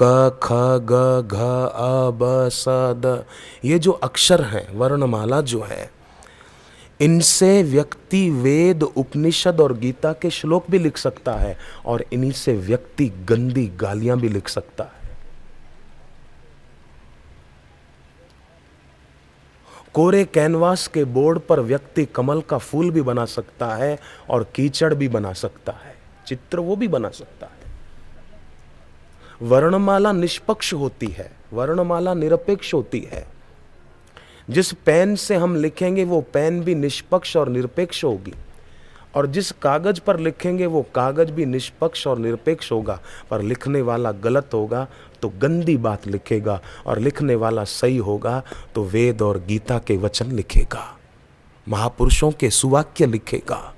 क ख ग घ अ ब स द, ये जो अक्षर हैं, वर्णमाला जो है, इनसे व्यक्ति वेद, उपनिषद और गीता के श्लोक भी लिख सकता है, और इन्हीं से व्यक्ति गंदी गालियां भी लिख सकता है। कोरे कैनवास के बोर्ड पर व्यक्ति कमल का फूल भी बना सकता है और कीचड़ भी बना सकता है, चित्र वो भी बना सकता है। वर्णमाला निष्पक्ष होती है, वर्णमाला निरपेक्ष होती है। जिस पेन से हम लिखेंगे वो पेन भी निष्पक्ष और निरपेक्ष होगी, और जिस कागज पर लिखेंगे वो कागज भी निष्पक्ष और निरपेक्ष होगा। पर लिखने वाला गलत होगा तो गंदी बात लिखेगा, और लिखने वाला सही होगा तो वेद और गीता के वचन लिखेगा, महापुरुषों के सुवाक्य लिखेगा,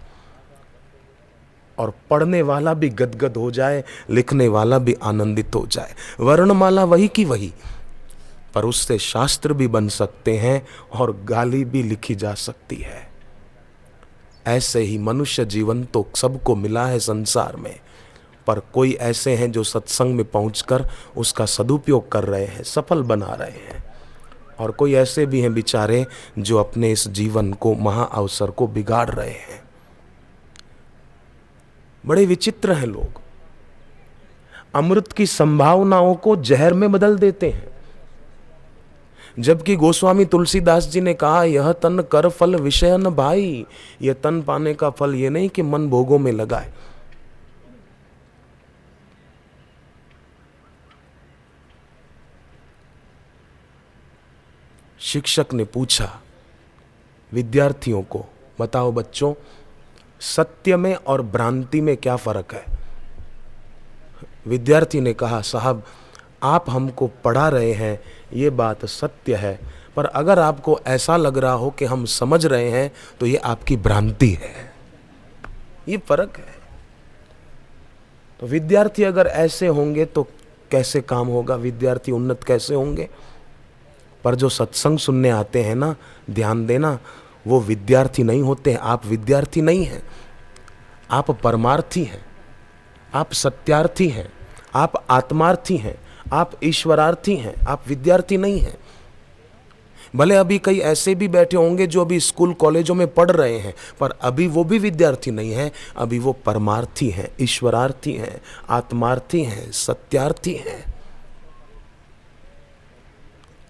और पढ़ने वाला भी गदगद हो जाए, लिखने वाला भी आनंदित हो जाए। वर्णमाला वही की वही, पर उससे शास्त्र भी बन सकते हैं और गाली भी लिखी जा सकती है। ऐसे ही मनुष्य जीवन तो सबको मिला है संसार में, पर कोई ऐसे हैं जो सत्संग में पहुंचकर उसका सदुपयोग कर रहे हैं, सफल बना रहे हैं, और कोई ऐसे भी हैं बेचारे जो अपने इस जीवन को, महा अवसर को बिगाड़ रहे हैं। बड़े विचित्र हैं लोग, अमृत की संभावनाओं को जहर में बदल देते हैं। जबकि गोस्वामी तुलसीदास जी ने कहा, यह तन कर फल विषय न भाई, यह तन पाने का फल ये नहीं कि मन भोगों में लगाए। शिक्षक ने पूछा विद्यार्थियों को, बताओ बच्चों, सत्य में और भ्रांति में क्या फर्क है? विद्यार्थी ने कहा, साहब आप हमको पढ़ा रहे हैं, ये बात सत्य है, पर अगर आपको ऐसा लग रहा हो कि हम समझ रहे हैं तो ये आपकी भ्रांति है, ये फर्क है। तो विद्यार्थी अगर ऐसे होंगे तो कैसे काम होगा, विद्यार्थी उन्नत कैसे होंगे? पर जो सत्संग सुनने आते हैं ना, ध्यान देना, वो विद्यार्थी नहीं होते हैं। आप विद्यार्थी नहीं हैं, आप परमार्थी हैं, आप सत्यार्थी हैं, आप आत्मार्थी हैं, आप ईश्वरार्थी हैं, आप विद्यार्थी नहीं हैं। भले अभी कई ऐसे भी बैठे होंगे जो अभी स्कूल कॉलेजों में पढ़ रहे हैं, पर अभी वो भी विद्यार्थी नहीं हैं, अभी वो परमार्थी हैं, ईश्वरार्थी हैं, आत्मार्थी हैं, सत्यार्थी हैं,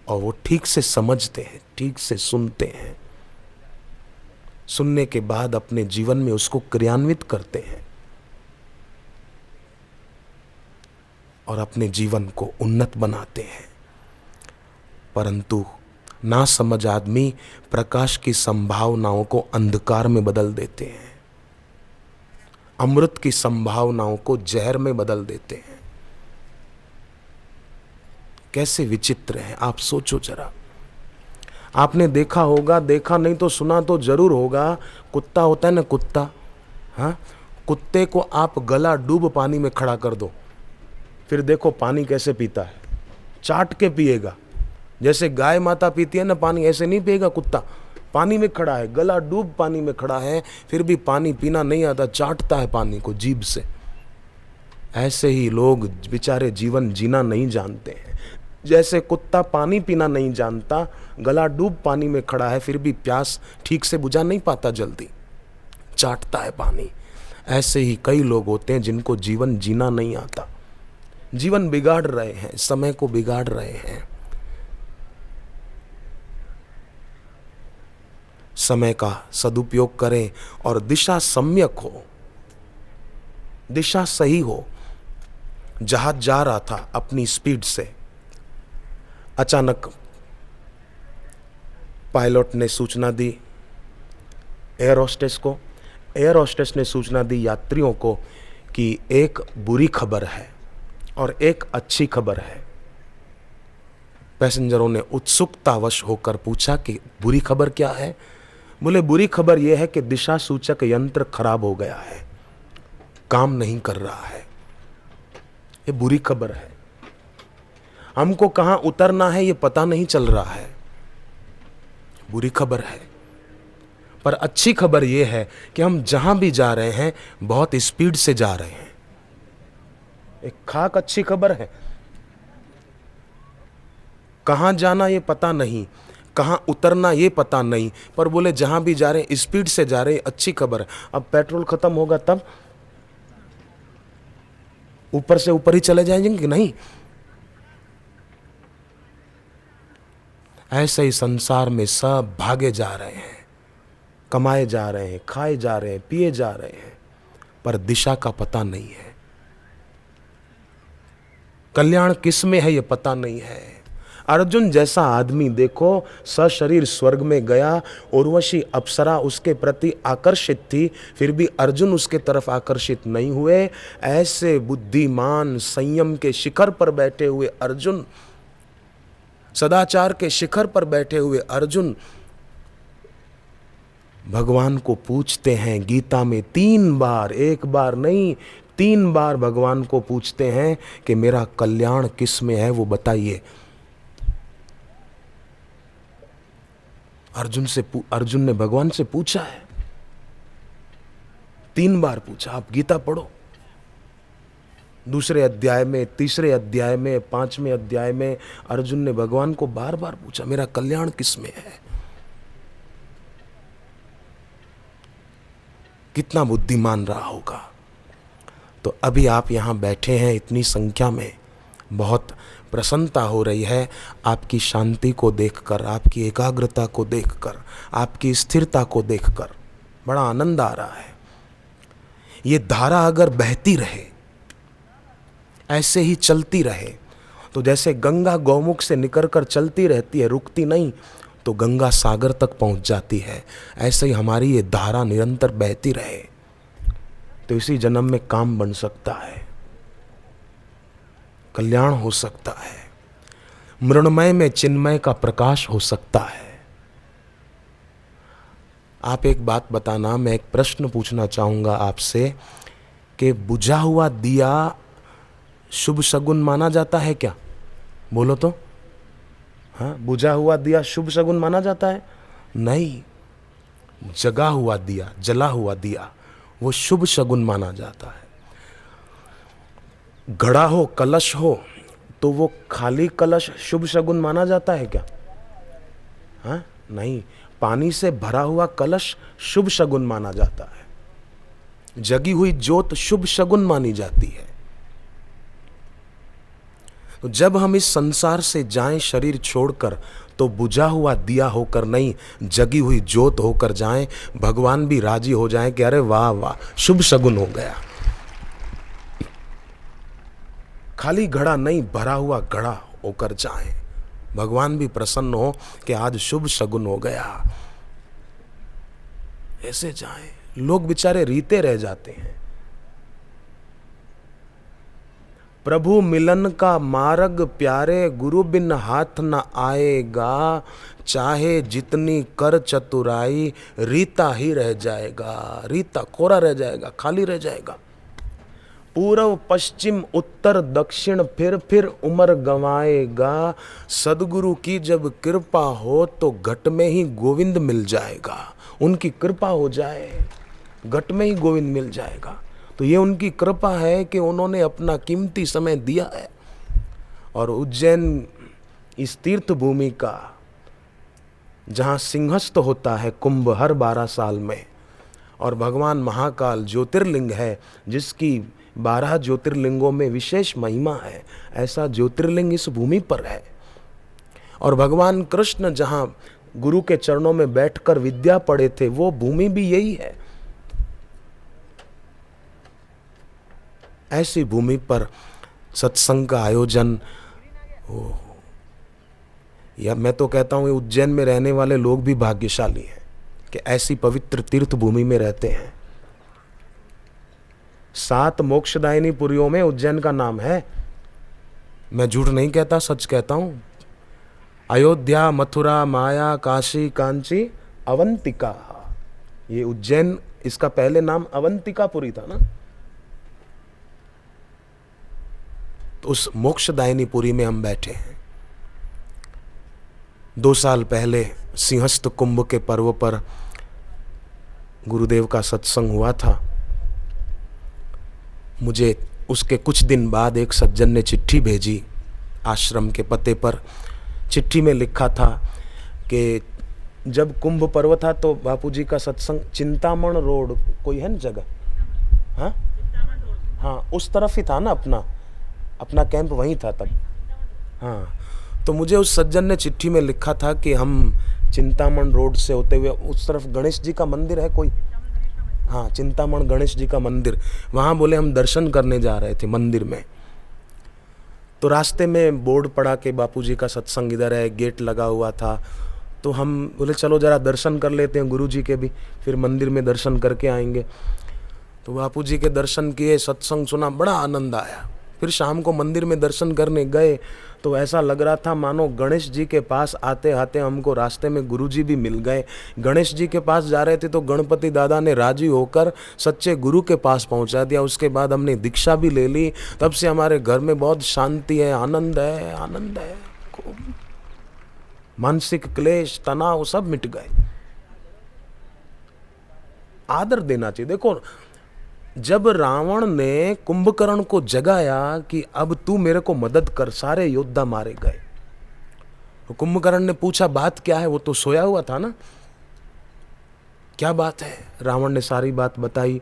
और वो ठीक से समझते हैं, ठीक से सुनते हैं, सुनने के बाद अपने जीवन में उसको क्रियान्वित करते हैं और अपने जीवन को उन्नत बनाते हैं। परंतु ना समझ आदमी प्रकाश की संभावनाओं को अंधकार में बदल देते हैं, अमृत की संभावनाओं को जहर में बदल देते हैं। कैसे विचित्र है, आप सोचो जरा। आपने देखा होगा, देखा नहीं तो सुना तो जरूर होगा, कुत्ता होता है ना, कुत्ता, हाँ, कुत्ते को आप गला डूब पानी में खड़ा कर दो, फिर देखो पानी कैसे पीता है, चाट के पिएगा। जैसे गाय माता पीती है ना पानी, ऐसे नहीं पिएगा कुत्ता। पानी में खड़ा है, गला डूब पानी में खड़ा है, फिर भी पानी पीना नहीं आता, चाटता है पानी को जीभ से। ऐसे ही लोग बेचारे जीवन जीना नहीं जानते हैं। जैसे कुत्ता पानी पीना नहीं जानता, गला डूब पानी में खड़ा है, फिर भी प्यास ठीक से बुझा नहीं पाता, जल्दी चाटता है पानी। ऐसे ही कई लोग होते हैं जिनको जीवन जीना नहीं आता, जीवन बिगाड़ रहे हैं, समय को बिगाड़ रहे हैं। समय का सदुपयोग करें और दिशा सम्यक हो, दिशा सही हो। जहाज जा रहा था अपनी स्पीड से, अचानक पायलट ने सूचना दी एयर होस्टेस को, एयर होस्टेस ने सूचना दी यात्रियों को कि एक बुरी खबर है और एक अच्छी खबर है। पैसेंजरों ने उत्सुकतावश होकर पूछा कि बुरी खबर क्या है? बोले बुरी खबर यह है कि दिशा सूचक यंत्र खराब हो गया है, काम नहीं कर रहा है, ये बुरी खबर है। हमको कहां उतरना है ये पता नहीं चल रहा है, बुरी खबर है। पर अच्छी खबर यह है कि हम जहां भी जा रहे हैं बहुत स्पीड से जा रहे हैं। एक खाक अच्छी खबर है, कहाँ जाना ये पता नहीं, कहाँ उतरना ये पता नहीं, पर बोले जहाँ भी जा रहे हैं स्पीड से जा रहे हैं, अच्छी खबर है। अब पेट्रोल खत्म होगा तब ऊपर से ऊपर ही चले जाएंगे कि नहीं? ऐसे ही संसार में सब भागे जा रहे हैं, कमाए जा रहे हैं, खाए जा रहे हैं, पिए जा रहे हैं, पर दिशा का पता नहीं है। कल्याण किस में है ये पता नहीं है। अर्जुन जैसा आदमी देखो सशरीर स्वर्ग में गया, उर्वशी अप्सरा उसके प्रति आकर्षित थी, फिर भी अर्जुन उसके तरफ आकर्षित नहीं हुए। ऐसे बुद्धिमान संयम के शिखर पर बैठे हुए अर्जुन, सदाचार के शिखर पर बैठे हुए अर्जुन भगवान को पूछते हैं गीता में 3 बार, 1 बार नहीं 3 बार भगवान को पूछते हैं कि मेरा कल्याण किस में है वो बताइए। अर्जुन ने भगवान से पूछा है, 3 बार पूछा। आप गीता पढ़ो, 2 अध्याय में, 3 अध्याय में, 5वें अध्याय में अर्जुन ने भगवान को बार बार पूछा मेरा कल्याण किस में है। कितना बुद्धिमान रहा होगा। तो अभी आप यहाँ बैठे हैं इतनी संख्या में, बहुत प्रसन्नता हो रही है आपकी शांति को देखकर, आपकी एकाग्रता को देखकर, आपकी स्थिरता को देखकर बड़ा आनंद आ रहा है। ये धारा अगर बहती रहे, ऐसे ही चलती रहे, तो जैसे गंगा गौमुख से निकलकर चलती रहती है, रुकती नहीं, तो गंगा सागर तक पहुंच जाती है। ऐसे ही हमारी ये धारा निरंतर बहती रहे तो इसी जन्म में काम बन सकता है, कल्याण हो सकता है, मृण्मय में चिन्मय का प्रकाश हो सकता है। आप एक बात बताना, मैं एक प्रश्न पूछना चाहूंगा आपसे कि बुझा हुआ दिया शुभ शगुन माना जाता है क्या? बोलो तो। हाँ, बुझा हुआ दिया शुभ शगुन माना जाता है? नहीं, जगा हुआ दिया, जला हुआ दिया वो शुभ शगुन माना जाता है। घड़ा हो, कलश हो, तो वो खाली कलश शुभ शगुन माना जाता है क्या? हाँ, नहीं, पानी से भरा हुआ कलश शुभ शगुन माना जाता है। जगी हुई ज्योत शुभ शगुन मानी जाती है। तो जब हम इस संसार से जाएं शरीर छोड़कर, तो बुझा हुआ दिया होकर नहीं, जगी हुई ज्योत होकर जाएं। भगवान भी राजी हो जाएं कि अरे वाह वाह, शुभ शगुन हो गया। खाली घड़ा नहीं, भरा हुआ घड़ा होकर जाएं। भगवान भी प्रसन्न हो कि आज शुभ शगुन हो गया। ऐसे जाएं। लोग बेचारे रीते रह जाते हैं। प्रभु मिलन का मार्ग प्यारे, गुरु बिन हाथ न आएगा। चाहे जितनी कर चतुराई, रीता ही रह जाएगा। रीता कोरा रह जाएगा, खाली रह जाएगा। पूर्व पश्चिम उत्तर दक्षिण फिर उम्र गंवाएगा। सदगुरु की जब कृपा हो तो घट में ही गोविंद मिल जाएगा। उनकी कृपा हो जाए, घट में ही गोविंद मिल जाएगा। तो ये उनकी कृपा है कि उन्होंने अपना कीमती समय दिया है। और उज्जैन इस तीर्थ भूमि का, जहाँ सिंहस्थ होता है कुंभ हर 12 साल में, और भगवान महाकाल ज्योतिर्लिंग है जिसकी 12 ज्योतिर्लिंगों में विशेष महिमा है, ऐसा ज्योतिर्लिंग इस भूमि पर है। और भगवान कृष्ण जहाँ गुरु के चरणों में बैठकर विद्या पढ़े थे, वो भूमि भी यही है। ऐसी भूमि पर सत्संग का आयोजन हो, या मैं तो कहता हूँ उज्जैन में रहने वाले लोग भी भाग्यशाली हैं कि ऐसी पवित्र तीर्थ भूमि में रहते हैं। 7 मोक्षदायिनी पुरियों में उज्जैन का नाम है। मैं झूठ नहीं कहता, सच कहता हूँ। अयोध्या, मथुरा, माया, काशी, कांची, अवंतिका, ये उज्जैन, इसका पहले नाम अवंतिकापुरी था ना। तो उस मोक्षदायिनी पुरी में हम बैठे हैं। 2 साल पहले सिंहस्थ कुंभ के पर्व पर गुरुदेव का सत्संग हुआ था। मुझे उसके कुछ दिन बाद एक सज्जन ने चिट्ठी भेजी आश्रम के पते पर। चिट्ठी में लिखा था कि जब कुंभ पर्व था तो बापूजी का सत्संग चिंतामण रोड कोई है ना जगह, हाँ हाँ उस तरफ ही था ना, अपना कैंप वहीं था तब। हाँ, तो मुझे उस सज्जन ने चिट्ठी में लिखा था कि हम चिंतामण रोड से होते हुए उस तरफ गणेश जी का मंदिर है कोई, हाँ चिंतामण गणेश जी का मंदिर, वहाँ बोले हम दर्शन करने जा रहे थे मंदिर में। तो रास्ते में बोर्ड पड़ा कि बापूजी का सत्संग इधर है, गेट लगा हुआ था। तो हम बोले चलो ज़रा दर्शन कर लेते हैं गुरु जी के भी, फिर मंदिर में दर्शन करके आएंगे। तो बापूजी के दर्शन किए, सत्संग सुना, बड़ा आनंद आया। फिर शाम को मंदिर में दर्शन करने गए तो ऐसा लग रहा था मानो गणेश जी के पास आते आते हमको रास्ते में गुरुजी भी मिल गए। गणेश जी के पास जा रहे थे तो गणपति दादा ने राजी होकर सच्चे गुरु के पास पहुंचा दिया। उसके बाद हमने दीक्षा भी ले ली। तब से हमारे घर में बहुत शांति है, आनंद है, आनंद है। मानसिक क्लेश, तनाव सब मिट गए। आदर देना चाहिए। देखो, जब रावण ने कुंभकर्ण को जगाया कि अब तू मेरे को मदद कर, सारे योद्धा मारे गए। तो कुंभकर्ण ने पूछा बात क्या है, वो तो सोया हुआ था ना, क्या बात है? रावण ने सारी बात बताई।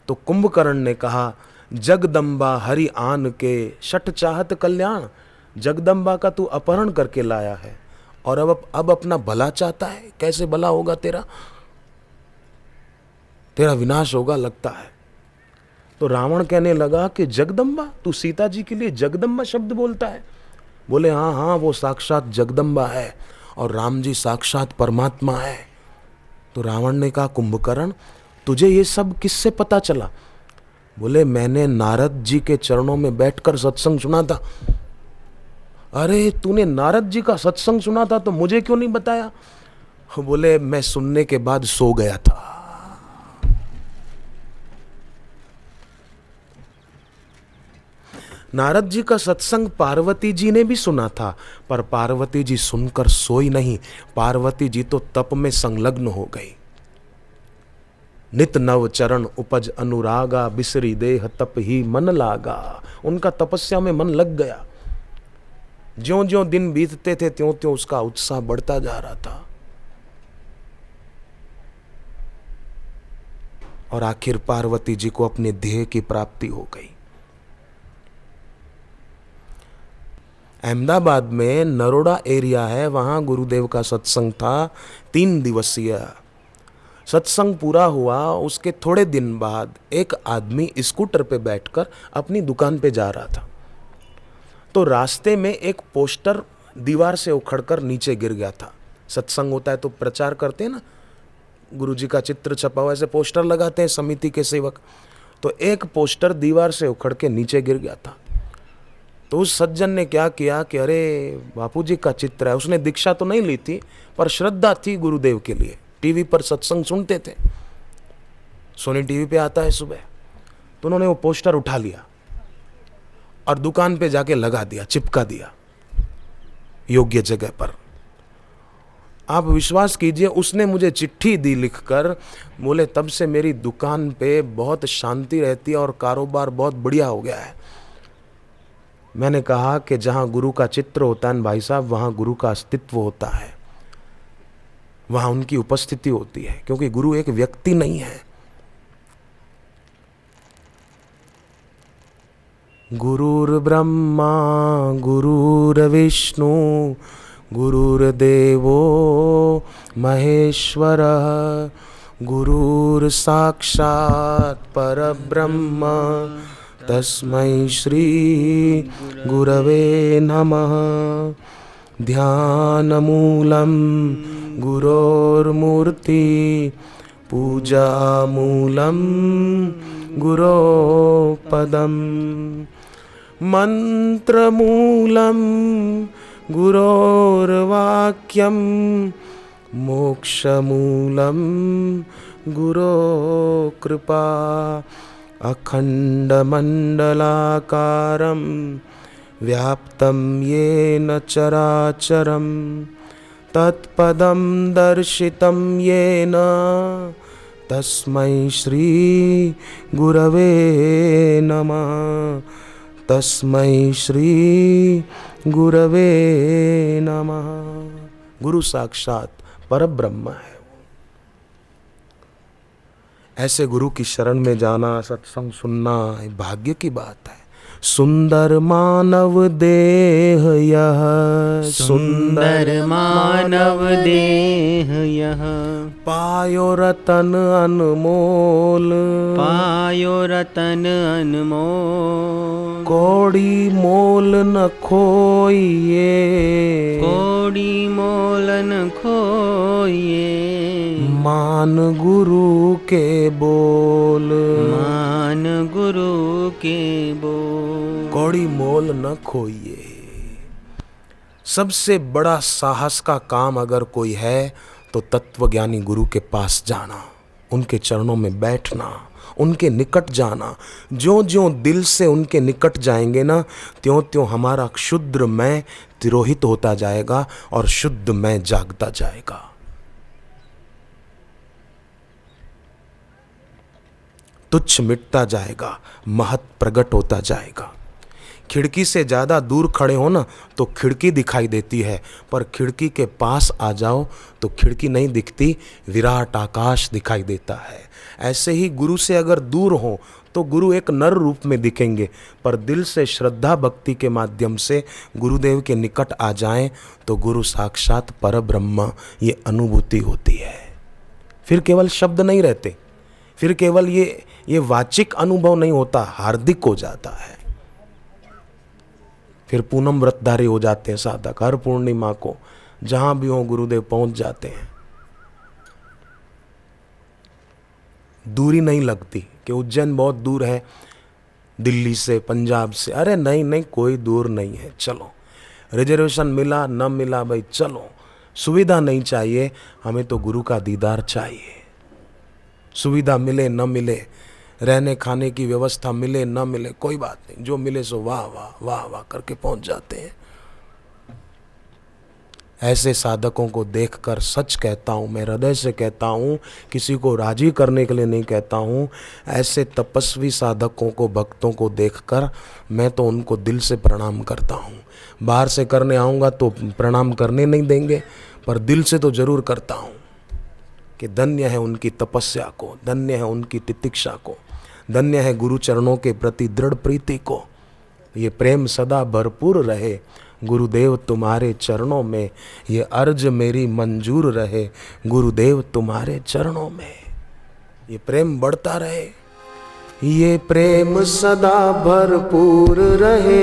तो कुंभकर्ण ने कहा, जगदम्बा हरि आन के शठ चाहत कल्याण, जगदम्बा का तू अपहरण करके लाया है और अब अपना भला चाहता है। कैसे भला होगा तेरा विनाश होगा लगता है। तो रावण कहने लगा कि जगदम्बा, तू सीता जी के लिए जगदम्बा शब्द बोलता है? बोले हाँ हाँ, वो साक्षात जगदम्बा है और राम जी साक्षात परमात्मा है। तो रावण ने कहा, कुंभकर्ण तुझे ये सब किससे पता चला? बोले मैंने नारद जी के चरणों में बैठकर सत्संग सुना था। अरे तूने नारद जी का सत्संग सुना था तो मुझे क्यों नहीं बताया? बोले मैं सुनने के बाद सो गया था। नारद जी का सत्संग पार्वती जी ने भी सुना था, पर पार्वती जी सुनकर सोई नहीं। पार्वती जी तो तप में संलग्न हो गई। नित नव चरण उपज अनुरागा, बिसरी देह तप ही मन लागा। उनका तपस्या में मन लग गया। ज्यों ज्यों दिन बीतते थे त्यों त्यों उसका उत्साह बढ़ता जा रहा था। और आखिर पार्वती जी को अपने ध्येय की प्राप्ति हो गई। अहमदाबाद में नरोडा एरिया है, वहाँ गुरुदेव का सत्संग था, 3 दिवसीय। सत्संग पूरा हुआ, उसके थोड़े दिन बाद एक आदमी स्कूटर पे बैठकर अपनी दुकान पे जा रहा था। तो रास्ते में एक पोस्टर दीवार से उखड़कर नीचे गिर गया था। सत्संग होता है तो प्रचार करते हैं ना, गुरुजी का चित्र छपा हुआ, ऐसे पोस्टर लगाते हैं समिति के सेवक। तो एक पोस्टर दीवार से उखड़ के नीचे गिर गया था। तो उस सज्जन ने क्या किया कि अरे बापूजी का चित्र है। उसने दीक्षा तो नहीं ली थी, पर श्रद्धा थी गुरुदेव के लिए। टीवी पर सत्संग सुनते थे, सोनी टीवी पे आता है सुबह। तो उन्होंने वो पोस्टर उठा लिया और दुकान पे जाके लगा दिया, चिपका दिया योग्य जगह पर। आप विश्वास कीजिए, उसने मुझे चिट्ठी दी लिखकर, बोले तब से मेरी दुकान पे बहुत शांति रहती है और कारोबार बहुत बढ़िया हो गया है। मैंने कहा कि जहाँ गुरु का चित्र होता है भाई साहब, वहाँ गुरु का अस्तित्व होता है, वहाँ उनकी उपस्थिति होती है, क्योंकि गुरु एक व्यक्ति नहीं है। गुरुर्ब्रह्मा गुरुर्विष्णु गुरुर्देवो महेश्वरः, गुरुर्साक्षात् परब्रह्म तस्मै श्री गुरवे नमः। ध्यानमूलं गुरोर्मूर्ति, पूजामूलं गुरोपदम्, मंत्रमूलं गुरोर्वाक्यं, मोक्षमूलं गुरो कृपा। अखण्डमण्डलाकारं व्याप्तं येन चराचरं, तत्पदं दर्शितं येन तस्मै श्री गुरवे नमः। तस्मै श्री गुरवे नमः। गुरु साक्षात परब्रह्म है। ऐसे गुरु की शरण में जाना, सत्संग सुनना भाग्य की बात है। सुंदर मानव देह यह, सुंदर मानव देह यह, पायो रतन अनमोल, पायो रतन अनमोल, कौड़ी मोल न खोइए, कौड़ी मोल न खोइए, मान गुरु के बोल, मान गुरु के बोल, कौड़ी मोल न खोइए। सबसे बड़ा साहस का काम अगर कोई है तो तत्वज्ञानी गुरु के पास जाना, उनके चरणों में बैठना, उनके निकट जाना। ज्यों ज्यों दिल से उनके निकट जाएंगे ना, त्यों त्यों हमारा क्षुद्र मैं तिरोहित होता जाएगा और शुद्ध मैं जागता जाएगा। तुच्छ मिटता जाएगा, महत प्रकट होता जाएगा। खिड़की से ज़्यादा दूर खड़े हो ना तो खिड़की दिखाई देती है, पर खिड़की के पास आ जाओ तो खिड़की नहीं दिखती, विराट आकाश दिखाई देता है। ऐसे ही गुरु से अगर दूर हो तो गुरु एक नर रूप में दिखेंगे, पर दिल से श्रद्धा भक्ति के माध्यम से गुरुदेव के निकट आ जाएं तो गुरु साक्षात परब्रह्म ये अनुभूति होती है। फिर केवल शब्द नहीं रहते, फिर केवल ये वाचिक अनुभव नहीं होता, हार्दिक हो जाता है। फिर पूनम व्रतधारी हो जाते हैं साधक, हर पूर्णिमा को जहां भी हो गुरुदेव पहुंच जाते हैं। दूरी नहीं लगती कि उज्जैन बहुत दूर है दिल्ली से, पंजाब से। अरे नहीं नहीं, कोई दूर नहीं है, चलो। रिजर्वेशन मिला न मिला भाई चलो, सुविधा नहीं चाहिए, हमें तो गुरु का दीदार चाहिए। सुविधा मिले न मिले, रहने खाने की व्यवस्था मिले न मिले, कोई बात नहीं, जो मिले सो वाह वाह वाह वाह करके पहुंच जाते हैं। ऐसे साधकों को देखकर सच कहता हूँ, मैं हृदय से कहता हूँ, किसी को राजी करने के लिए नहीं कहता हूँ। ऐसे तपस्वी साधकों को, भक्तों को देखकर मैं तो उनको दिल से प्रणाम करता हूँ। बाहर से करने आऊँगा तो प्रणाम करने नहीं देंगे, पर दिल से तो जरूर करता हूँ कि धन्य है उनकी तपस्या को, धन्य है उनकी तितिक्षा को, धन्य है गुरु चरणों के प्रति दृढ़ प्रीति को। ये प्रेम सदा भरपूर रहे गुरुदेव तुम्हारे चरणों में, ये अर्ज मेरी मंजूर रहे गुरुदेव तुम्हारे चरणों में। ये प्रेम बढ़ता रहे, ये प्रेम सदा भरपूर रहे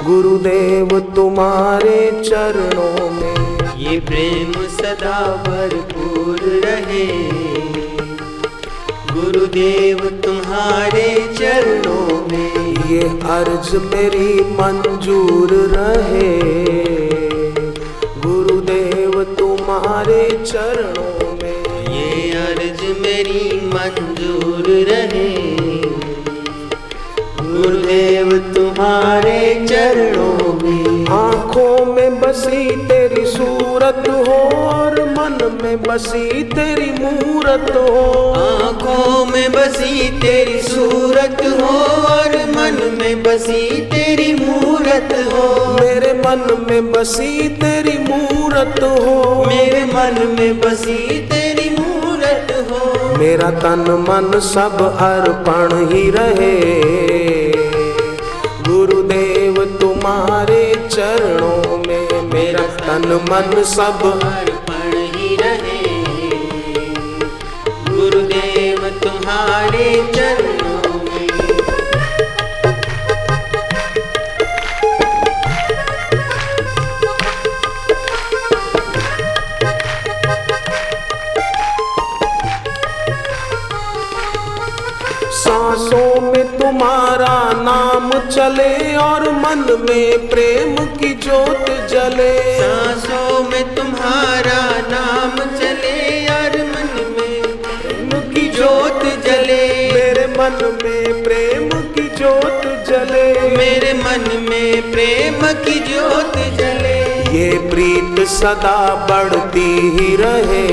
गुरुदेव तुम्हारे चरणों में। ये प्रेम सदा भरपूर रहे गुरुदेव तुम्हारे चरणों में। ये अर्ज मेरी मंजूर रहे गुरुदेव तुम्हारे चरणों में। ये अर्ज मेरी मंजूर रहे गुरुदेव तुम्हारे चरणों में। आँखों में बसी तेरी सूरत हो और मन में बसी तेरी मूरत हो। आँखों में बसी तेरी सूरत हो और मन में बसी तेरी मूरत हो। मेरे मन में बसी तेरी मूरत हो, मेरे मन में बसी तेरी मूरत हो। मेरा तन मन सब अर्पण ही रहे गुरुदेव तुम्हारे चरणों में। मेरा तन मन सब अर्पण ही रहे गुरुदेव तुम्हारे चरणों में। सांसों में तुम्हारा नाम चले और मन में प्रेम की ज्योत जले। सांसों में तुम्हारा नाम चले और मन में प्रेम की ज्योत जले। मेरे मन में प्रेम की ज्योत जले। मेरे मन में प्रेम की ज्योत जले। ये प्रीत सदा बढ़ती ही रहे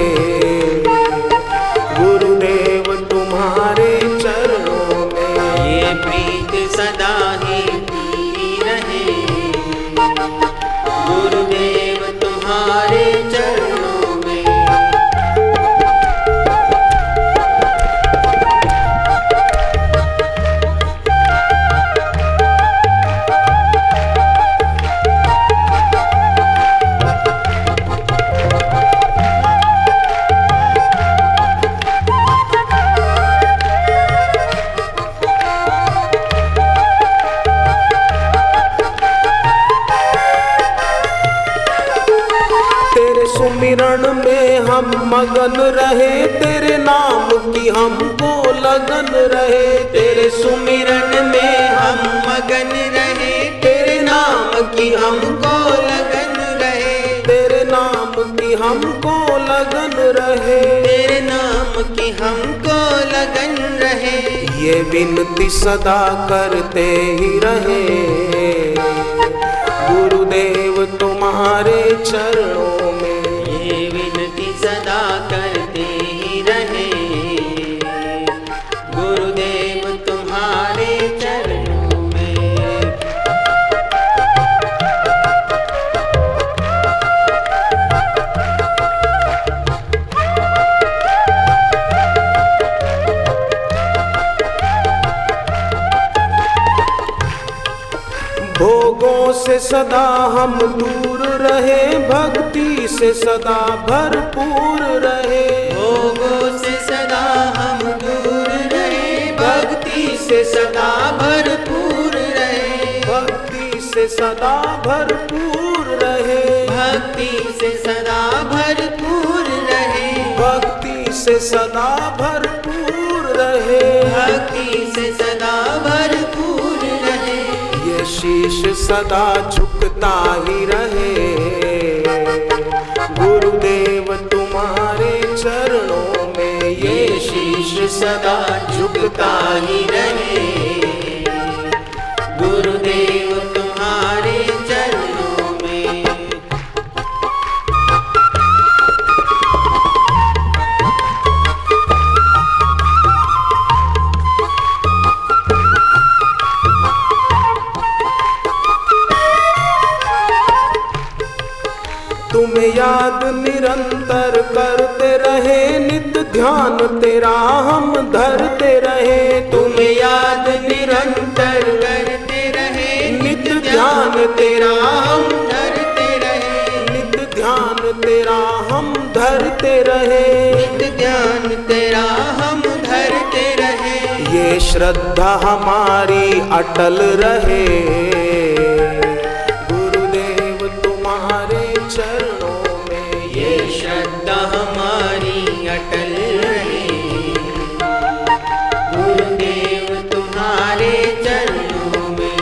गुरुदेव तुम्हारे चरणों में। ये प्रीत सदा ही रहे चरणों में। सुमिरन में हम मगन रहे, तेरे नाम की हमको लगन रहे। तेरे सुमिरन में हम मगन रहे, तेरे नाम की हमको लगन रहे। तेरे नाम की हमको लगन रहे, तेरे नाम की हमको लगन रहे। ये विनती सदा करते ही रहे, गुरुदेव तुम्हारे चरणों में। ये विनती सदा करते ही रहे, गुरुदेव तुम्हारे चरणों में। भोगों से सदा हम दूर रहे, भक्ति से सदा भरपूर रहे। भोगों से सदा हम दूर रहे, भक्ति से सदा भरपूर रहे। भक्ति से सदा भरपूर रहे, भक्ति से सदा भरपूर रहे। भक्ति से सदा भरपूर रहे, भक्ति से सदा भरपूर रहे। ये शीश सदा झुकता ही रहे, गुरुदेव तुम्हारे चरणों में। ये शीश सदा झुकता ही रहे, गुरुदेव तुम्हारे चरणों में। तुम्हें याद निरंतर करते रहे, नित्य ध्यान तेरा हम धरते रहे। तुम्हें याद निरंतर करते रहे, नित्य ध्यान तेरा हम धरते रहे। नित्य ध्यान तेरा हम धरते रहे, नित्य ध्यान तेरा हम धरते रहे। ये श्रद्धा हमारी अटल रहे, गुरुदेव तुम्हारे चरणों में। ये श्रद्धा हमारी अटल रहे, गुरुदेव तुम्हारे चरणों में।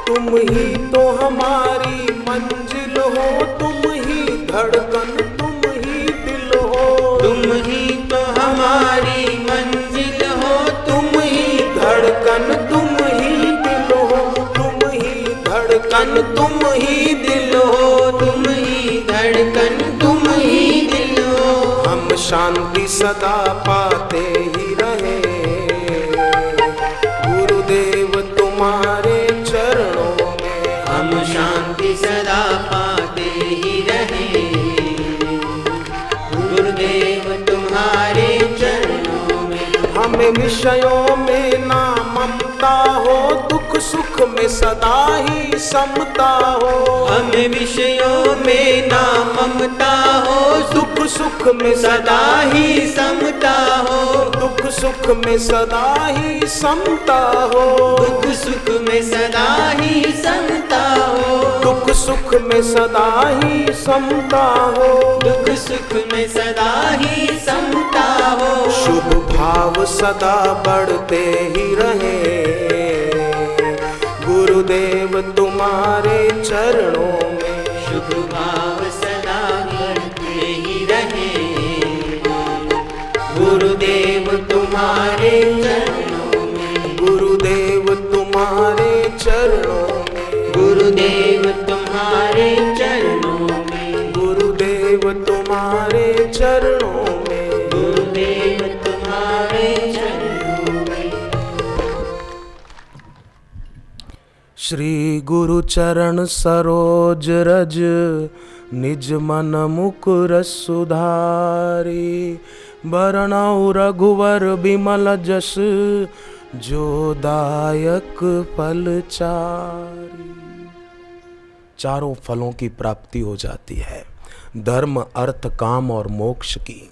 तुम ही तो हमारी मंजिल हो, तुम ही धड़कन तुम ही दिल हो। तुम ही तो हमारी मंजिल हो, तुम ही धड़कन तुम ही दिल हो। तुम ही धड़कन तुम ही दिल हो। तुम ही धड़कन तुम ही दिल हो। हम शांति सदा पाते ही रहे, गुरुदेव तुम्हारे चरणों में। हम शांति सदा पाते ही रहे, गुरुदेव तुम्हारे चरणों में। हमें विषयों में ना ममता हो, दुख सुख में सदा ही समता हो। हमें विषयों में ना ममता हो, दुख सुख में सदा ही समता हो। दुख सुख में सदा ही समता हो। दुख सुख में सदा ही समता हो। दुख सुख में सदा ही समता हो। दुख सुख में सदा ही समता हो। शुभ भाव सदा बढ़ते ही रहे, गुरुदेव तुम्हारे चरणों में। शुभ भाव सदा बढ़ते ही रहे, गुरुदेव तुम्हारे चरणों में। गुरुदेव तुम्हारे चरणों में। गुरुदेव तुम्हारे चरणों में। गुरुदेव तुम्हारे चरणों चरणों में, गुरुदेव तुम्हारे चरणों में। श्री गुरु चरण सरोज रज, निज मन मुकुर सुधारी। बरनउँ रघुवर बिमल जस, जो दायक फल चारि। चारों फलों की प्राप्ति हो जाती है, धर्म अर्थ काम और मोक्ष की।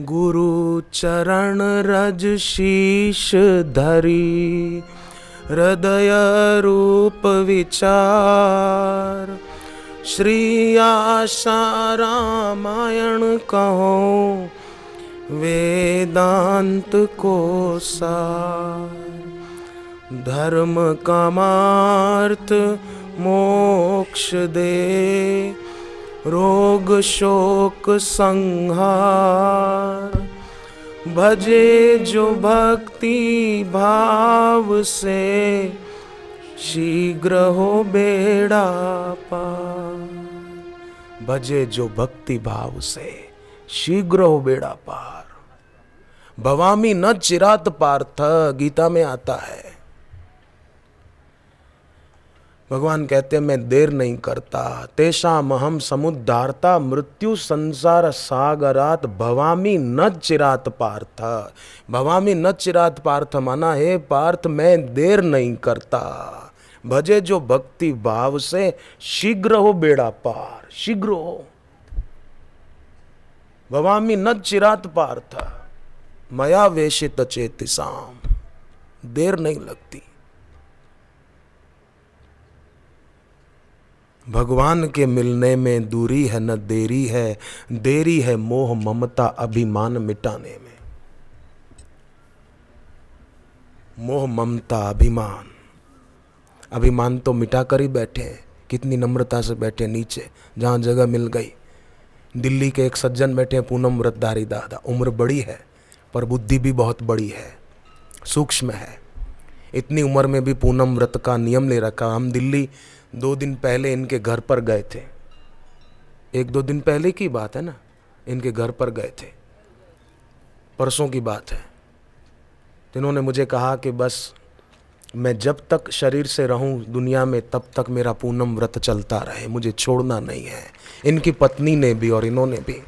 गुरु चरण रज शीश धरी, हृदय रूप विचार। श्री आशा रामायण कहो, वेदांत को सार। धर्म कामार्थ मोक्ष दे, रोग शोक संहार। भजे जो भक्ति भाव से, शीघ्र हो बेड़ा पार। भजे जो भक्ति भाव से, शीघ्र हो बेड़ा पार। भवामी न चिरात पार्थ, गीता में आता है। भगवान कहते हैं मैं देर नहीं करता। तेषाम अहम समुद्धारता, मृत्यु संसार सागरात भवामी न चिरात पार्थ। भवामी न चिरात पार्थ माना है पार्थ मैं देर नहीं करता। भजे जो भक्ति भाव से, शीघ्र हो बेड़ा पार, शीघ्र हो। भवामी न चिरात पार्थ, मया वेशित चेतिसाम। देर नहीं लगती। भगवान के मिलने में दूरी है न देरी है, देरी है मोह ममता अभिमान मिटाने में। मोह ममता अभिमान, अभिमान तो मिटा कर ही बैठे हैं। कितनी नम्रता से बैठे नीचे, जहाँ जगह मिल गई। दिल्ली के एक सज्जन बैठे हैं, पूनम व्रतधारी दादा। उम्र बड़ी है पर बुद्धि भी बहुत बड़ी है, सूक्ष्म है। इतनी उम्र में भी पूनम व्रत का नियम ले रखा। हम दिल्ली 2 दिन पहले इनके घर पर गए थे। 1-2 दिन पहले की बात है ना, इनके घर पर गए थे, परसों की बात है। तो इन्होंने मुझे कहा कि बस मैं जब तक शरीर से रहूं दुनिया में, तब तक मेरा पूनम व्रत चलता रहे, मुझे छोड़ना नहीं है। इनकी पत्नी ने भी और इन्होंने भी।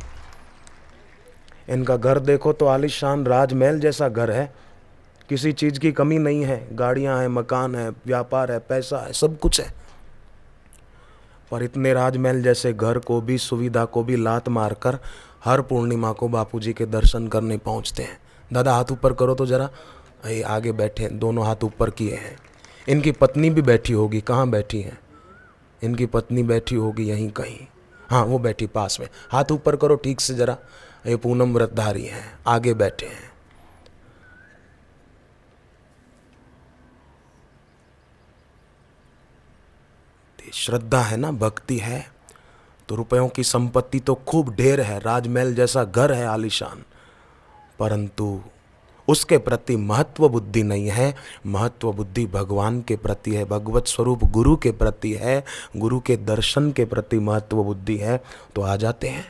इनका घर देखो तो आलीशान राजमहल जैसा घर है, किसी चीज़ की कमी नहीं है। गाड़ियां हैं, मकान है, व्यापार है, पैसा है, सब कुछ है। पर इतने राजमहल जैसे घर को भी, सुविधा को भी लात मारकर हर पूर्णिमा को बापूजी के दर्शन करने पहुंचते हैं। दादा हाथ ऊपर करो तो जरा। आगे बैठे, दोनों हाथ ऊपर किए हैं। इनकी पत्नी भी बैठी होगी। कहाँ बैठी हैं? इनकी पत्नी बैठी होगी यहीं कहीं। हाँ, वो बैठी पास में। हाथ ऊपर करो ठीक से जरा। ये पूनम व्रतधारी हैं, आगे बैठे हैं। श्रद्धा है ना, भक्ति है, तो रुपयों की संपत्ति तो खूब ढेर है, राजमहल जैसा घर है आलीशान, परंतु उसके प्रति महत्व बुद्धि नहीं है। महत्व बुद्धि भगवान के प्रति है, भगवत स्वरूप गुरु के प्रति है, गुरु के दर्शन के प्रति महत्व बुद्धि है। तो आ जाते हैं।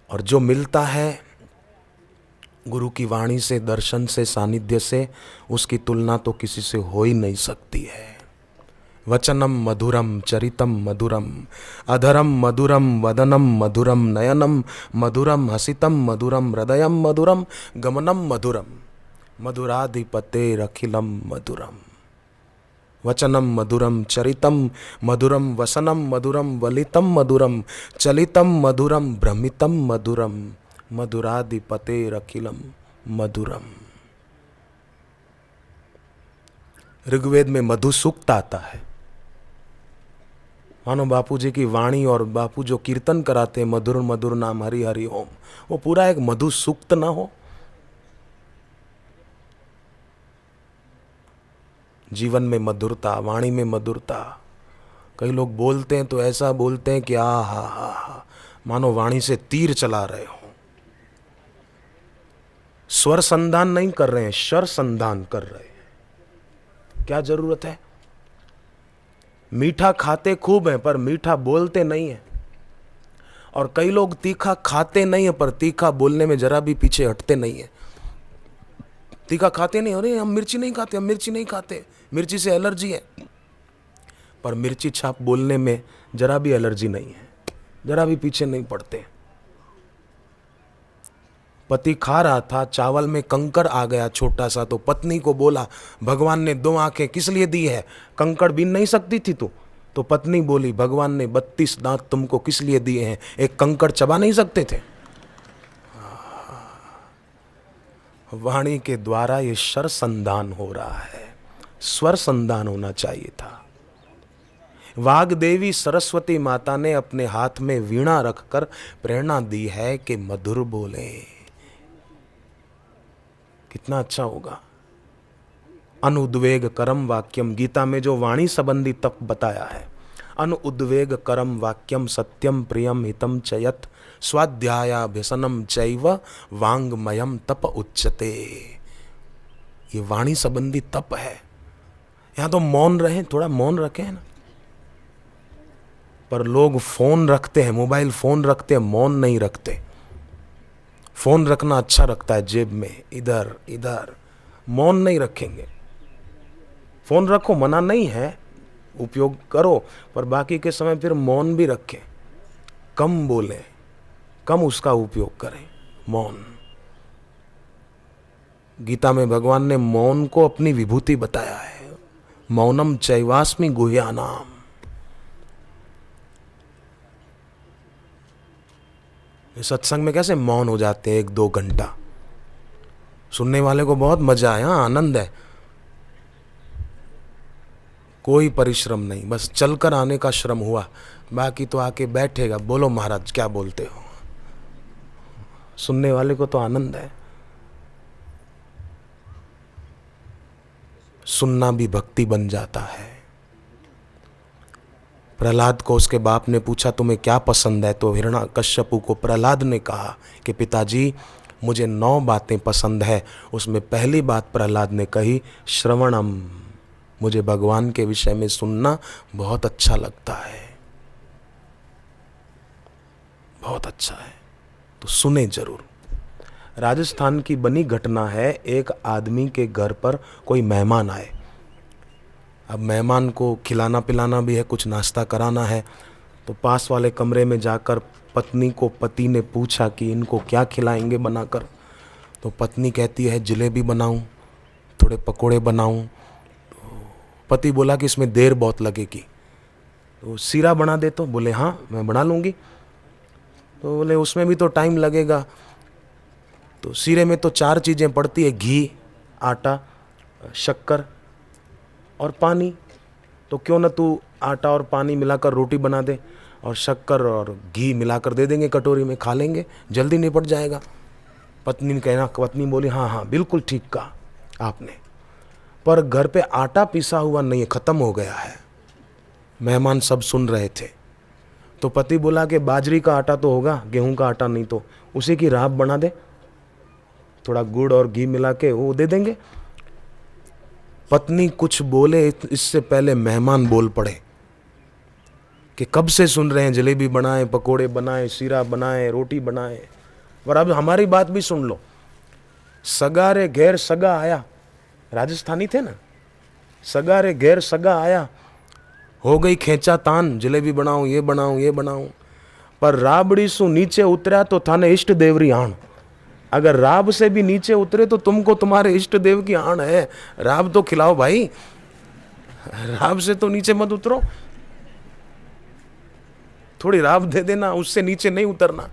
और जो मिलता है गुरु की वाणी से, दर्शन से, सानिध्य से, उसकी तुलना तो किसी से हो ही नहीं सकती है। वचनम मधुरम चरितम मधुरम, अधरम मधुरम वदनम मधुरम, नयनम मधुरम हसितम मधुरम, हृदयम मधुरम गमनम मधुरम, मधुराधिपतेरखिलम मधुरम। वचनम मधुरम चरितम मधुरम, वसनम मधुरम वलितम मधुरम, चलितम मधुरम भ्रमितम मधुरम, मधुराधिपतेरखिलम मधुरम। ऋग्वेद में मधु सूक्त आता है। मानो बापूजी की वाणी और बापू जो कीर्तन कराते हैं, मधुर मधुर नाम हरि हरि ओम, वो पूरा एक मधु सूक्त ना हो? जीवन में मधुरता, वाणी में मधुरता। कई लोग बोलते हैं तो ऐसा बोलते हैं कि हा, मानो वाणी से तीर चला रहे हो। स्वर संधान नहीं कर रहे हैं, शर संधान कर रहे हैं। क्या जरूरत है? मीठा खाते खूब हैं पर मीठा बोलते नहीं हैं। और कई लोग तीखा खाते नहीं है पर तीखा बोलने में जरा भी पीछे हटते नहीं है। तीखा खाते नहीं, अरे हम मिर्ची नहीं खाते, हम मिर्ची नहीं खाते, मिर्ची से एलर्जी है। पर मिर्ची छाप बोलने में जरा भी एलर्जी नहीं है, जरा भी पीछे नहीं पड़ते। पति खा रहा था, चावल में कंकड़ आ गया छोटा सा, तो पत्नी को बोला, भगवान ने 2 आंखें किस लिए दी है, कंकड़ बीन नहीं सकती थी तू? तो पत्नी बोली, भगवान ने 32 दांत तुमको किस लिए दिए हैं, एक कंकड़ चबा नहीं सकते थे? वाणी के द्वारा ये शर संधान हो रहा है, स्वर संधान होना चाहिए था। वाग्देवी सरस्वती माता ने अपने हाथ में वीणा रखकर प्रेरणा दी है कि मधुर बोले। कितना अच्छा होगा। अनुद्वेग करम वाक्यम, गीता में जो वाणी संबंधी तप बताया है, अनुद्वेग करम वाक्यम सत्यम प्रियम हितम चयत स्वाध्यायाभ्यसनम चैव वांगमयम तप उच्यते। ये वाणी संबंधी तप है। यहां तो मौन रहे, थोड़ा मौन रखें ना, पर लोग फोन रखते हैं, मोबाइल फोन रखते हैं, मौन नहीं रखते। फोन रखना अच्छा रखता है जेब में, इधर इधर, मौन नहीं रखेंगे। फोन रखो, मना नहीं है, उपयोग करो, पर बाकी के समय फिर मौन भी रखें, कम बोलें, कम उसका उपयोग करें, मौन। गीता में भगवान ने मौन को अपनी विभूति बताया है, मौनम चैवास्मि गुह्यानाम। सत्संग में कैसे मौन हो जाते हैं 1-2 घंटा, सुनने वाले को बहुत मजा है, हाँ आनंद है, कोई परिश्रम नहीं, बस चलकर आने का श्रम हुआ, बाकी तो आके बैठेगा, बोलो महाराज क्या बोलते हो, सुनने वाले को तो आनंद है। सुनना भी भक्ति बन जाता है। प्रहलाद को उसके बाप ने पूछा तुम्हें क्या पसंद है, तो हिरण्यकश्यपु को प्रहलाद ने कहा कि पिताजी मुझे 9 बातें पसंद है। उसमें पहली बात प्रहलाद ने कही श्रवणम, मुझे भगवान के विषय में सुनना बहुत अच्छा लगता है, बहुत अच्छा है, तो सुने जरूर। राजस्थान की बनी घटना है, एक आदमी के घर पर कोई मेहमान आए। अब मेहमान को खिलाना पिलाना भी है, कुछ नाश्ता कराना है, तो पास वाले कमरे में जाकर पत्नी को पति ने पूछा कि इनको क्या खिलाएंगे बनाकर। तो पत्नी कहती है जलेबी बनाऊं, थोड़े पकोड़े बनाऊं। पति बोला कि इसमें देर बहुत लगेगी, तो सीरा बना दे, तो बोले हाँ मैं बना लूँगी। तो बोले उसमें भी तो टाइम लगेगा, तो सीरे में तो 4 चीज़ें पड़ती है, घी, आटा, शक्कर और पानी। तो क्यों ना तू आटा और पानी मिलाकर रोटी बना दे और शक्कर और घी मिलाकर दे देंगे कटोरी में, खा लेंगे, जल्दी निपट जाएगा। पत्नी ने कहना, पत्नी बोली हाँ हाँ बिल्कुल ठीक कहा आपने, पर घर पे आटा पिसा हुआ नहीं है, ख़त्म हो गया है। मेहमान सब सुन रहे थे। तो पति बोला कि बाजरी का आटा तो होगा, गेहूं का आटा नहीं, तो उसी की राब बना दे, थोड़ा गुड़ और घी मिला के वो दे देंगे। पत्नी कुछ बोले इससे पहले मेहमान बोल पड़े कि कब से सुन रहे हैं, जलेबी बनाए, पकोड़े बनाए, सीरा बनाए, रोटी बनाए, पर अब हमारी बात भी सुन लो। सगारे घेर सगा आया, राजस्थानी थे ना, सगारे घेर सगा आया, हो गई खेचा तान, जलेबी बनाऊं, ये बनाऊं, ये बनाऊं, पर राबड़ी सु नीचे उतरा तो थाने इष्ट देवरी आण। अगर राब से भी नीचे उतरे तो तुमको तुम्हारे इष्ट देव की आण है, राब तो खिलाओ भाई, राब से तो नीचे मत उतरो, थोड़ी राब दे देना, उससे नीचे नहीं उतरना।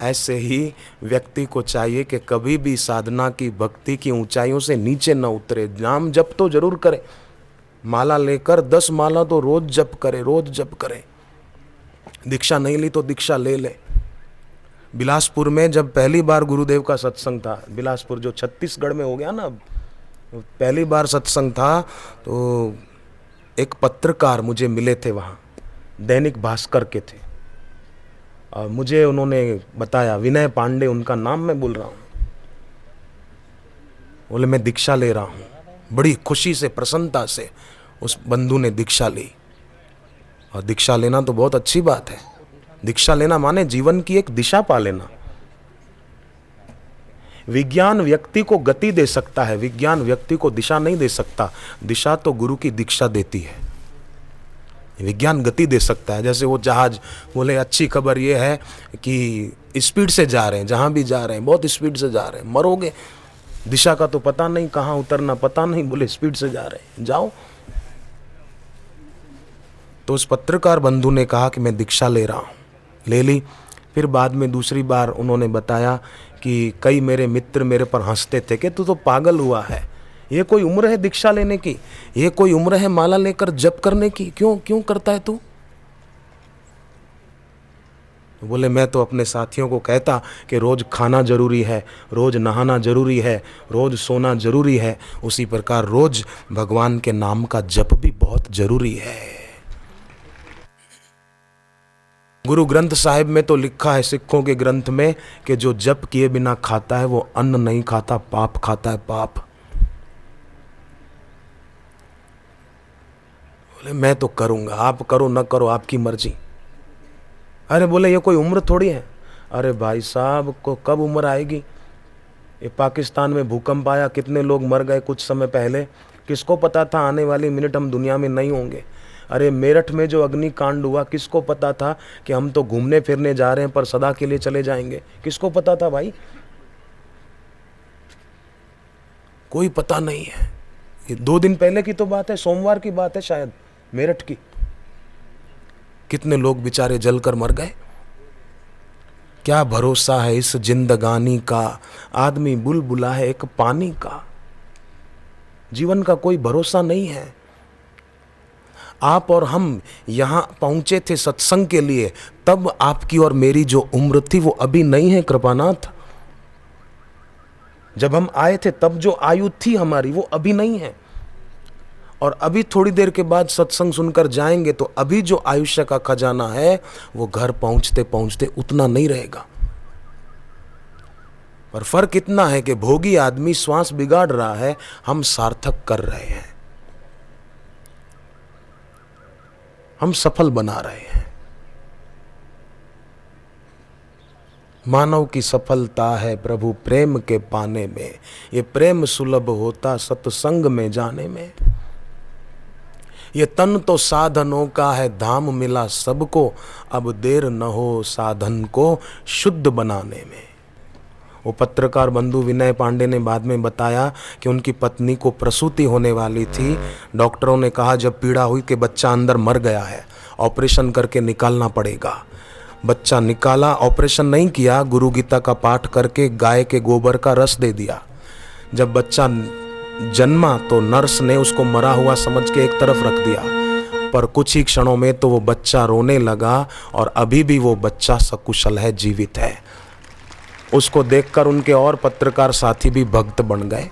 ऐसे ही व्यक्ति को चाहिए कि कभी भी साधना की, भक्ति की ऊंचाइयों से नीचे न उतरे। नाम जप तो जरूर करे, माला लेकर 10 माला तो रोज जप करे, रोज जप करे। दीक्षा नहीं ली तो दीक्षा ले ले। बिलासपुर में जब पहली बार गुरुदेव का सत्संग था, बिलासपुर जो छत्तीसगढ़ में हो गया ना, पहली बार सत्संग था, तो एक पत्रकार मुझे मिले थे वहाँ, दैनिक भास्कर के थे, और मुझे उन्होंने बताया, विनय पांडे उनका नाम मैं बोल रहा हूँ, बोले मैं दीक्षा ले रहा हूँ। बड़ी खुशी से, प्रसन्नता से उस बंधु ने दीक्षा ली। और दीक्षा लेना तो बहुत अच्छी बात है। दीक्षा लेना माने जीवन की एक दिशा पा लेना। विज्ञान व्यक्ति को गति दे सकता है, विज्ञान व्यक्ति को दिशा नहीं दे सकता। दिशा तो गुरु की दीक्षा देती है। विज्ञान गति दे सकता है। जैसे वो जहाज, बोले अच्छी खबर ये है कि स्पीड से जा रहे हैं, जहां भी जा रहे हैं बहुत स्पीड से जा रहे हैं, मरोगे, दिशा का तो पता नहीं, कहाँ उतरना पता नहीं, बोले स्पीड से जा रहे हैं, जाओ। तो उस पत्रकार बंधु ने कहा कि मैं दीक्षा ले रहा हूँ, ले ली। फिर बाद में दूसरी बार उन्होंने बताया कि कई मेरे मित्र मेरे पर हंसते थे कि तू तो पागल हुआ है, ये कोई उम्र है दीक्षा लेने की, ये कोई उम्र है माला लेकर जप करने की, क्यों करता है तू? बोले मैं तो अपने साथियों को कहता कि रोज खाना जरूरी है, रोज नहाना जरूरी है, रोज सोना जरूरी है, उसी प्रकार रोज भगवान के नाम का जप भी बहुत जरूरी है। गुरु ग्रंथ साहिब में तो लिखा है, सिखों के ग्रंथ में, कि जो जप किए बिना खाता है वो अन्न नहीं खाता, पाप खाता है, पाप। बोले मैं तो करूंगा, आप करो न करो आपकी मर्जी। अरे बोले ये कोई उम्र थोड़ी है। अरे भाई साहब को कब उम्र आएगी? ये पाकिस्तान में भूकंप आया, कितने लोग मर गए कुछ समय पहले, किसको पता था आने वाली मिनट हम दुनिया में नहीं होंगे? अरे मेरठ में जो अग्निकांड हुआ, किसको पता था कि हम तो घूमने फिरने जा रहे हैं पर सदा के लिए चले जाएंगे? किसको पता था भाई? कोई पता नहीं है। ये 2 दिन पहले की तो बात है, सोमवार की बात है शायद, मेरठ की। कितने लोग बेचारे जलकर मर गए। क्या भरोसा है इस जिंदगानी का, आदमी बुलबुला है एक पानी का। जीवन का कोई भरोसा नहीं है। आप और हम यहां पहुंचे थे सत्संग के लिए, तब आपकी और मेरी जो उम्र थी वो अभी नहीं है कृपानाथ। जब हम आए थे तब जो आयु थी हमारी वो अभी नहीं है। और अभी थोड़ी देर के बाद सत्संग सुनकर जाएंगे तो अभी जो आयुष्य का खजाना है वो घर पहुंचते पहुंचते उतना नहीं रहेगा। पर फर्क इतना है कि भोगी आदमी श्वास बिगाड़ रहा है, हम सार्थक कर रहे हैं, हम सफल बना रहे हैं। मानव की सफलता है प्रभु प्रेम के पाने में, ये प्रेम सुलभ होता सत्संग में जाने में। ये तन तो साधनों का है, धाम मिला सबको, अब देर न हो साधन को शुद्ध बनाने में। वो पत्रकार बंधु विनय पांडे ने बाद में बताया कि उनकी पत्नी को प्रसूति होने वाली थी। डॉक्टरों ने कहा जब पीड़ा हुई कि बच्चा अंदर मर गया है, ऑपरेशन करके निकालना पड़ेगा। बच्चा निकाला, ऑपरेशन नहीं किया, गुरु गीता का पाठ करके गाय के गोबर का रस दे दिया। जब बच्चा जन्मा तो नर्स ने उसको मरा हुआ समझ के एक तरफ रख दिया, पर कुछ ही क्षणों में तो वो बच्चा रोने लगा और अभी भी वो बच्चा सकुशल है, जीवित है। उसको देखकर उनके और पत्रकार साथी भी भक्त बन गए।